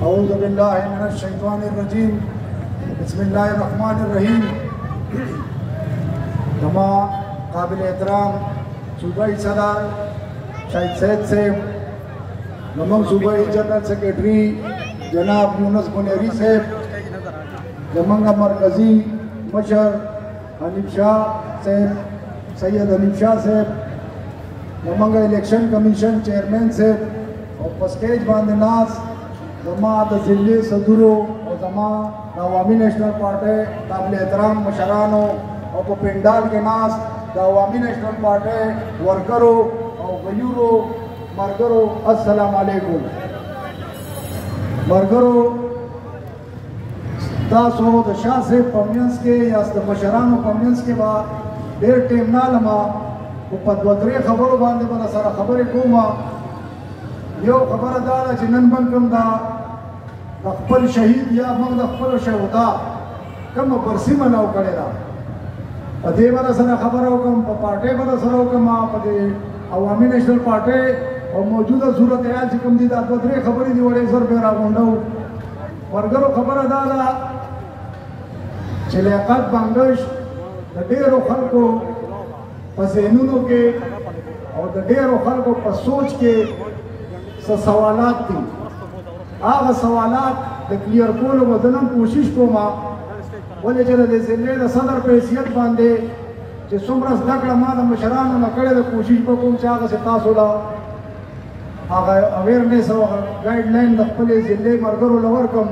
أعوذ بالله من الشيطان الرجيم بسم الله الرحمن الرحيم जमा काबिल एहतराम सूबाई सदर शाहिद सैद साहब, नमक सूबाई जनरल सेक्रेटरी जनाब यूनुस बुनेरी साहब, जमंगा मरकजी मशर हनीफ शाह साहब, सैयद हनीफ शाह साहब, जमंगा इलेक्शन कमीशन चेयरमैन साहब और पस्केज बांदनास जमा जिले सदुरो और जमा अवामी नेशनल पार्टी काबिल एहतराम मशरानो और पिंडाल के नास अवामी नेशनल पार्टी वर्करों और गयूरो मरगरो अस्सलाम वालेकुम। मरगरो तासो दशा से पमियंस के या मशरानो पमियंस के बाद देर टेम ना लमा वो पदवतरे खबरों बांधे बना सारा खबरें कोमा यो खबर दारा जिनन बन कम दा दखपल शहीद या मंग दखपल शहदा कम बरसी मनाओ करेगा पदे बना सना खबर हो कम पार्टी बना सरो कम पदे अवामी नेशनल पार्टी और मौजूदा सूरत है आज कम दी दादरे खबरी दी वड़े सर बेरा मुंडो वर्गरो खबर दादा चले अकद बांगश डेरो खल को पसेनुनो के और डेरो खल को पसोच के सवालात थी आगा सवालात क्लियर को बदनम कोशिश को माँ बोले चले जैसे ले सदर पे हैसियत बांधे जो सुमरस दकड़ा माँ मशरान न करे तो कोशिश को पहुँचा से तासोला आगा अवेयरनेस और गाइडलाइन दखले जिले मरगरो लवर कम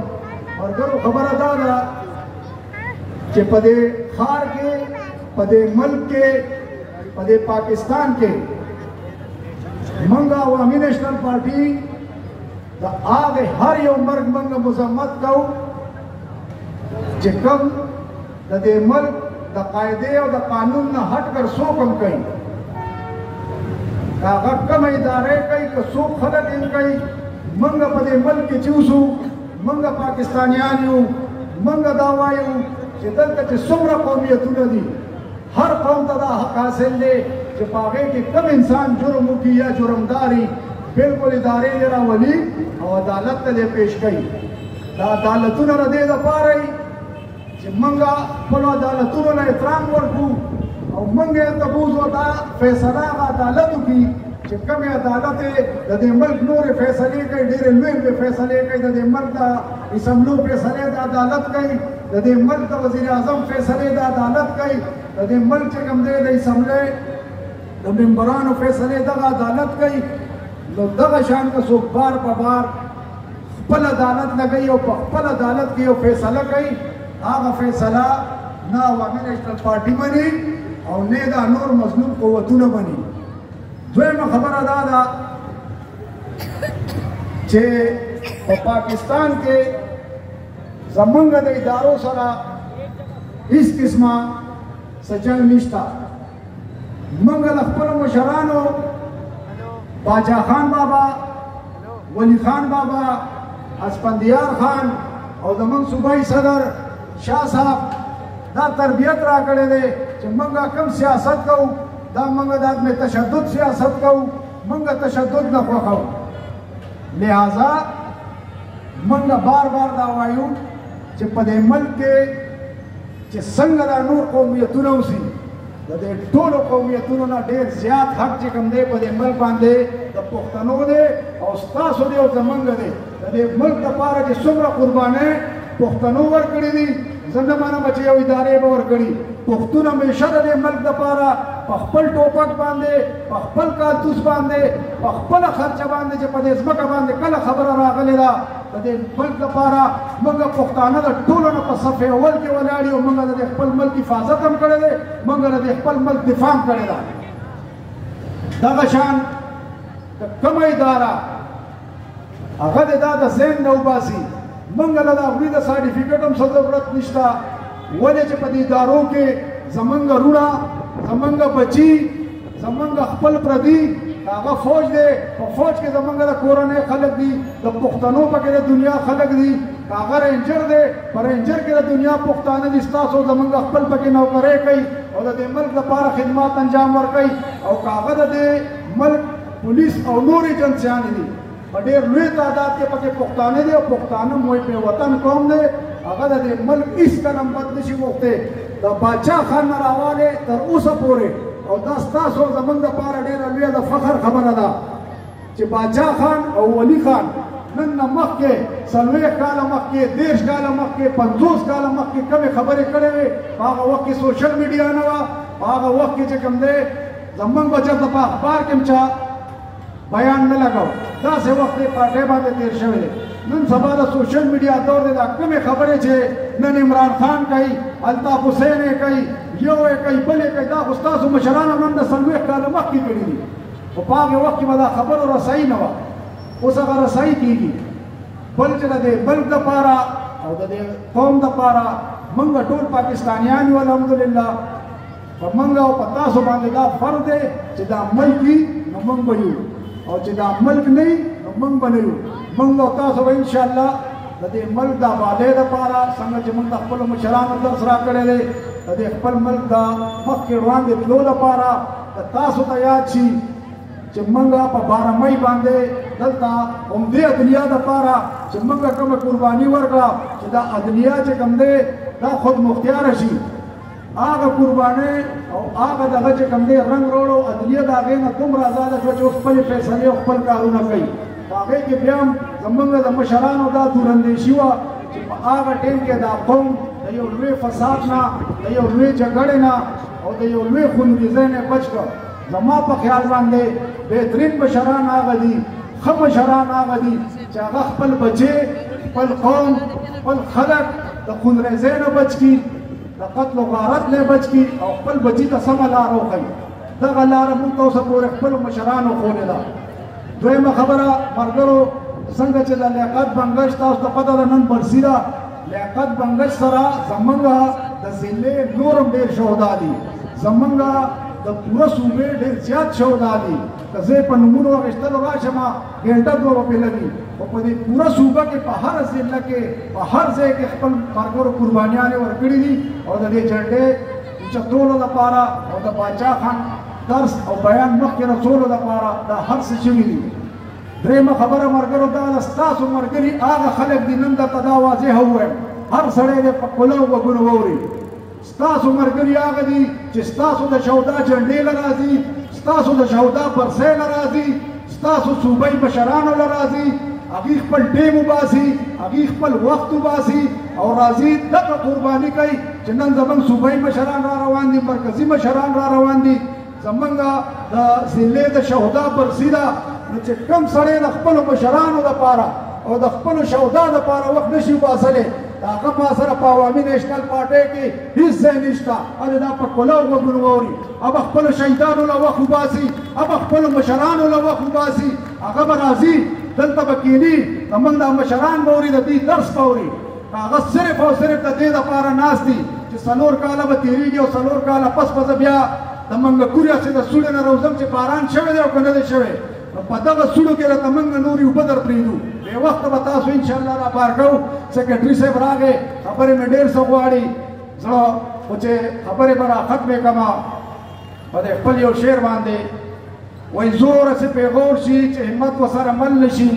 मरगरो खबर दादा कि पदे खार के पदे मुल्क के पदे पाकिस्तान के मंगा अवामी नेशनल पार्टी द आगे हर यो मर्ग मंग मुजम्मत कौ जिकम द दे मुल्क द कायदे और द कानून न हट कर सो कम कई का कम इदारे कई का सो खलक इन कई मंग पदे मुल्क के चूसू मंग पाकिस्तानियान यू मंग दावायू जिदल तक सुमरा कौमियत दी हर कौम तदा हक हासिल ले जो पागे कि कम इंसान जुर्म की या जुर्मदारी बिल्कुल इदारे जरा वली और अदालत ले पेश कई अदालतों ने दे द पा रही कि मंगा पलो अदालतों ने एहतराम वर्कू और मंगे तबूज होता फैसला अदालत की कि कम अदालत दे मुल्क नूर फैसले कई डेरे लुए पे फैसले कई दे मुल्क दा इसमलो फैसले दा अदालत कई दे मुल्क दा वजीर आजम फैसले दा अदालत कई दे मुल्क के कम दे इसमले मेंबरान फैसले दगा अदालत कई दगा शान का सो बार बार पल अदालत न गई और पल अदालत की फैसला कई आगा फैसला ना अवामी नेशनल पार्टी बनी और ने दा नूर मजलूम क़ुव्वतों न बनी जो में खबर दादा जे पाकिस्तान के जमंग दे इदारों सरा इस किस्म सजन निष्ठा मंगल अखबर मशरानो बाजा खान बाबा वली खान बाबा अस्पंदियार खान और दमंग सूबाई सदर शाह साहब दा तरबियत रा करे दे मंगा कम सियासत कऊ दा मंगा दाद में तशद्दुद सियासत कऊ मंगा तशद्दुद न खाऊ लिहाजा मंगा बार बार दावायू जे पदे मुल्क के जे संग दा नूर कौमियतुन उसी दे टोलो कौमियतुन ना ढेर ज्यादा हक जे कम दे पदे मुल्क बांधे द पुख्तनो दे और स्तासो दे और जमंग दे मुल्क द पारा जे सुमरा कुर्बाने पुख्तनो वर कड़ी दी ज़ंदमाना बचे हुए इदारे वर कड़ी पुख्तून हमेशा दे मुल्क द पारा पखपल टोपक बांधे पखपल कारतूस बांधे पखपल खर्चा बांधे जे पदे इसमका बांधे कल खबर रागले दा दे मुल्क द पारा मंगा पुख्ताना द टोलो न सफे अव्वल के वलाड़ी और मंगा दे खपल मुल्क की हिफाजत हम करे दे मंगा दे खपल मुल्क दिफा करे दा दगशान कम इदारा अगद दादा ज़ैन नौबासी मंगल दा उम्मीद सर्टिफिकेट हम जरूरत निश्ता ولې چې په دې ادارو کې زمونږ وروڼه زمونږ بچي زمونږ خپل پردي هغه فوج دی په فوج کې زمونږ د کورنۍ خلک دي د پښتنو پکې د دنیا خلک دي هغه رینجر دی په رینجر کې د دنیا پښتانه دي ستاسو زمونږ خپل پکې نوکرۍ کوي او د دې ملک لپاره خدمات انجام ورکوي او هغه د دې ملک پولیس او نور ایجنسیانې دي په ډېر لوی تعداد کې پکې پښتانه دي او پښتانه موی په وطن قوم دی هغه د دې ملک هېڅ کله هم بد نشي غوښتی د باچا خان نه راوالی تر اوسه پورې او دا ستاسو زمونږ دپاره ډېره لویه د فخر خبره ده چې باچا خان او ولی خان نن نه مخکې 40 کاله مخکې 30 کاله مخکې 50 کاله مخکې کومې خبرې کړې وې په هغه وخت کې سوشل میډیا نه وه په هغه وخت کې چې کوم دی زمونږ به چېرته په اخبار کې هم چا بیان نه لګاو داسې وخت یې پارټۍ باندې تېر شوی دی نن سبا د سوشل میډیا دور دی دا کومې خبرې چې نن عمران خان کوي الطاف حسین یې کوي یو یې کوي بل یې کوي دا خو ستاسو مشرانو نن د 40 کاله مخکې کړي دي خو په هغې وخت کې به دا خبرو رسایي نه وه اوس هغه رسایي کېږي بل چې د دې ملک دپاره او د دې قوم دپاره موږ ټول پاکستانیان یو الحمدلله په موږ او په تاسو باندې دا فرض دی چې دا ملک وي نو موږ به یو او چې دا ملک نه وي نو موږ به نه یو موږ او تاسو به انشاءالله د دې ملک د آبادۍ دپاره څنګه چې موږ د خپلو مشرانو درس راکړی دی د دې خپل ملک د مخکې وړاندې تلو دپاره تاسو ته یاد شي چې موږ په 12 مۍ باندې دلته همدې عدلیه دپاره چې موږ کومه قرباني ورکړه چې دا عدلیه چې کوم دی دا خود مختیاره شي هغه قربانۍ او هغه دغه چې کوم دی رنګ روړو عدلیه د هغې نه دومره ازاده شوه چې اوس خپلې فیصلې او خپل کارونه کوي په هغې کې بیا هم زموږ د مشرانو دا دوراندیشي وه چې په هغه ټیم کې دا قوم د یو لوی فساد نه د یو لوی جګړې نه او د یو لوی خونریزۍ نه بچ کړ زما په خیال باندې بهترین مشران هغه دي ښه مشران هغه دي چې هغه خپل بچې خپل قوم خپل خلک د خونریزۍ نه بچ کړي د قتل و غارت نه بچ کړي او خپل بچي ته سمه لاره وښیي دغه لاره موږ ته اوسه پورې خپلو مشرانو ښولې ده دویمه خبره ملګرو څنګه چې د لیاقت بنګش تاسو ته پته ده نن برسي ده لیاقت بنګش سره زمونږ د ضلع نور هم ډېر شهدا دي زمونږ د پوره صوبې ډېر زیات شهدا دي که زه په نومونو اخیستلو راشم ګنټه دوه به پرې لګي خو په دې پوره صوبه کې په هر ضلع کې په هر ځای کې خپل ملګرو قربانیانې ورکړي دي او د دې جنډې اوچتولو دپاره او د باچا خان درس او بیان مخکې رسولو دپاره دا هر څه شوي دي درېیمه خبره ملګرو دا ده ستاسو ملګري هغه خلک دي نن درته دا واضح ووایم هر سړی دی په خوله او غوږونو واوري ستاسو ملګري هغه دي چې ستاسو د شهدا جنډې له راځي ستاسو د شهدا برسۍ له راځي ستاسو صوبۍ مشرانو له راځي هغوی خپل ټیم وباسي هغوی خپل وخت وباسي او راځي دغه قرباني کوي چې نن زموږ صوبۍ مشران را روان دي مرکزي مشران را روان دي زمونږ د ضلع د شهدا برسي ده نو چې کوم سړی د خپلو مشرانو دپاره او د خپلو شهدا دپاره وخت نشي وباسلی د هغه ما سره په عوامي نیشنل پارټۍ کې هېڅ ځای نشته هلې دا په خوله او غوږونو واوري هغه خپلو شهیدانو له وخت وباسي هغه خپلو مشرانو له وخت وباسي هغه به راځي دلته به کښېني زمونږ دا مشران به اوري د دوی درس به اوري هغه صرف او صرف د دې دپاره ناست دي چې 4 کاله به تېرېږي او 4 کاله پس به زه بیا د منګکورې هسې د سوړې نه روزم چې باران شوی دی او که نه دی شوی په دغه سوړو کې راته موږ نورې اوبه در پرېږدو بې وخته به تاسو انشاءالله را بار کوو سیکرټري صاحب راغی خبرې مې ډېر څه غواړي زړه خو چې خبرې به را ختمې کړمه په دې خپل یو شعر باندې وایي زور هسې پیغور شي چې همت ورسره مل نه شي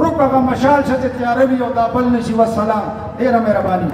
روک هغه مشال شه چې تیاره وي او دا بل نه شي والسلام ډېره مهرباني